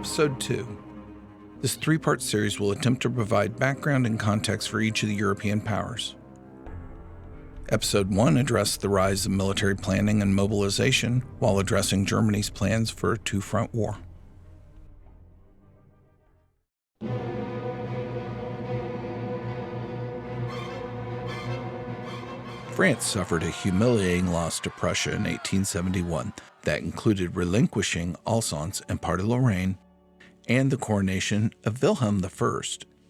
Episode 2. This three-part series will attempt to provide background and context for each of the European powers. Episode 1 addressed the rise of military planning and mobilization while addressing Germany's plans for a two-front war. France suffered a humiliating loss to Prussia in 1871 that included relinquishing Alsace and part of Lorraine, and the coronation of Wilhelm I,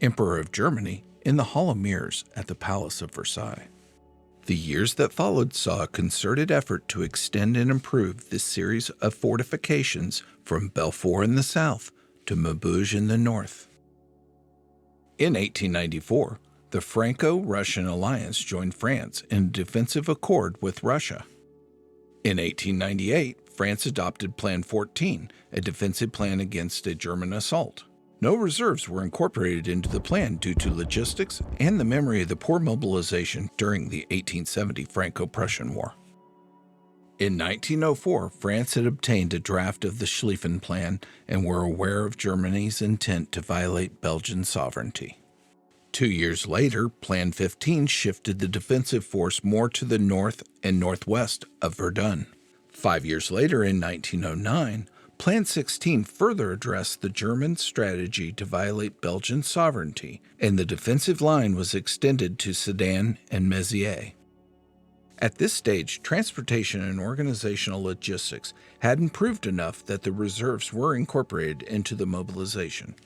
Emperor of Germany, in the Hall of Mirrors at the Palace of Versailles. The years that followed saw a concerted effort to extend and improve this series of fortifications from Belfort in the south to Maubeuge in the north. In 1894, the Franco-Russian alliance joined France in a defensive accord with Russia. In 1898, France adopted Plan 14, a defensive plan against a German assault. No reserves were incorporated into the plan due to logistics and the memory of the poor mobilization during the 1870 Franco-Prussian War. In 1904, France had obtained a draft of the Schlieffen Plan and were aware of Germany's intent to violate Belgian sovereignty. 2 years later, Plan 15 shifted the defensive force more to the north and northwest of Verdun. 5 years later, in 1909, Plan 16 further addressed the German strategy to violate Belgian sovereignty, and the defensive line was extended to Sedan and Mézières. At this stage, transportation and organizational logistics had improved enough that the reserves were incorporated into the mobilization.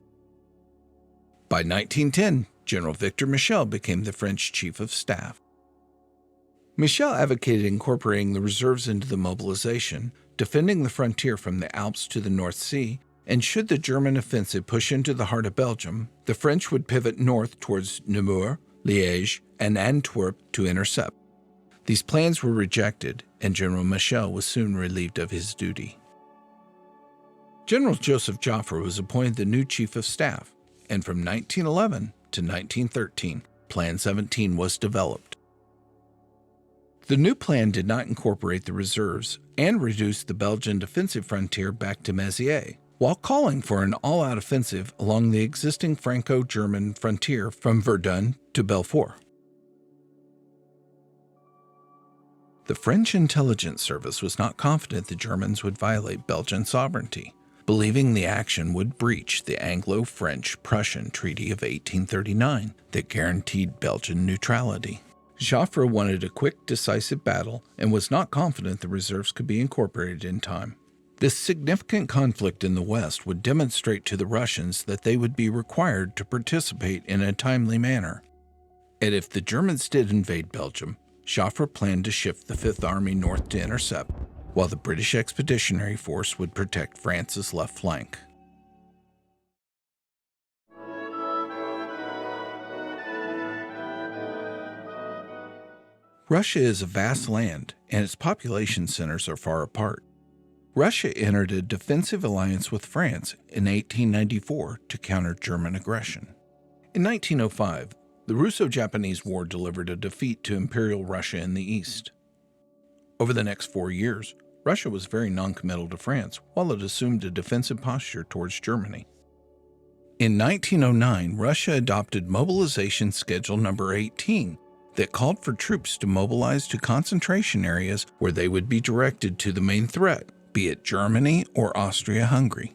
By 1910, General Victor Michel became the French Chief of Staff. Michel advocated incorporating the reserves into the mobilization, defending the frontier from the Alps to the North Sea, and should the German offensive push into the heart of Belgium, the French would pivot north towards Namur, Liège, and Antwerp to intercept. These plans were rejected, and General Michel was soon relieved of his duty. General Joseph Joffre was appointed the new Chief of Staff, and from 1911 to 1913, Plan 17 was developed. The new plan did not incorporate the reserves and reduced the Belgian defensive frontier back to Mézières, while calling for an all-out offensive along the existing Franco-German frontier from Verdun to Belfort. The French intelligence service was not confident the Germans would violate Belgian sovereignty, believing the action would breach the Anglo-French-Prussian Treaty of 1839 that guaranteed Belgian neutrality. Joffre wanted a quick, decisive battle and was not confident the reserves could be incorporated in time. This significant conflict in the West would demonstrate to the Russians that they would be required to participate in a timely manner. And if the Germans did invade Belgium, Joffre planned to shift the Fifth Army north to intercept, while the British Expeditionary Force would protect France's left flank. Russia is a vast land, and its population centers are far apart. Russia entered a defensive alliance with France in 1894 to counter German aggression. In 1905, the Russo-Japanese War delivered a defeat to Imperial Russia in the east. Over the next 4 years, Russia was very non-committal to France, while it assumed a defensive posture towards Germany. In 1909, Russia adopted Mobilization Schedule No. 18 that called for troops to mobilize to concentration areas where they would be directed to the main threat, be it Germany or Austria-Hungary.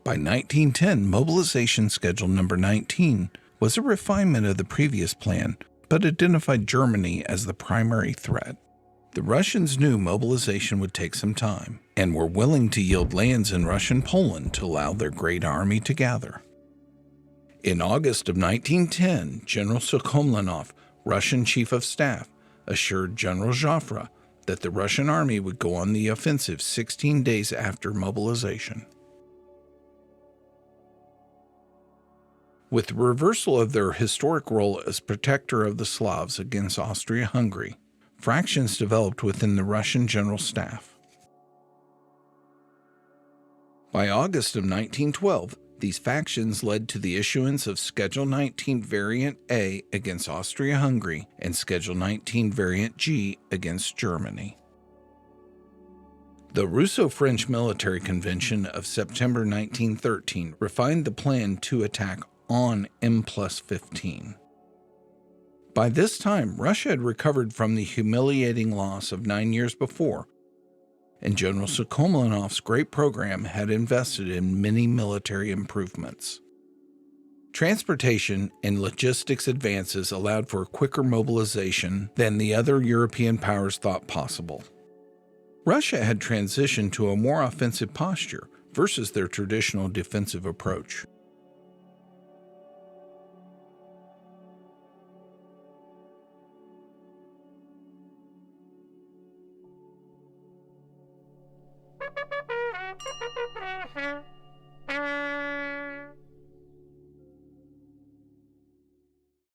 By 1910, Mobilization Schedule No. 19 was a refinement of the previous plan, but identified Germany as the primary threat. The Russians knew mobilization would take some time, and were willing to yield lands in Russian Poland to allow their great army to gather. In August of 1910, General Sokolnikov, Russian Chief of Staff, assured General Joffre that the Russian army would go on the offensive 16 days after mobilization. With the reversal of their historic role as protector of the Slavs against Austria-Hungary, fractions developed within the Russian General Staff. By August of 1912, these factions led to the issuance of Schedule 19 Variant A against Austria-Hungary and Schedule 19 Variant G against Germany. The Russo-French Military Convention of September 1913 refined the plan to attack on M+15. By this time, Russia had recovered from the humiliating loss of 9 years before, and General Sokolovanov's great program had invested in many military improvements. Transportation and logistics advances allowed for quicker mobilization than the other European powers thought possible. Russia had transitioned to a more offensive posture versus their traditional defensive approach.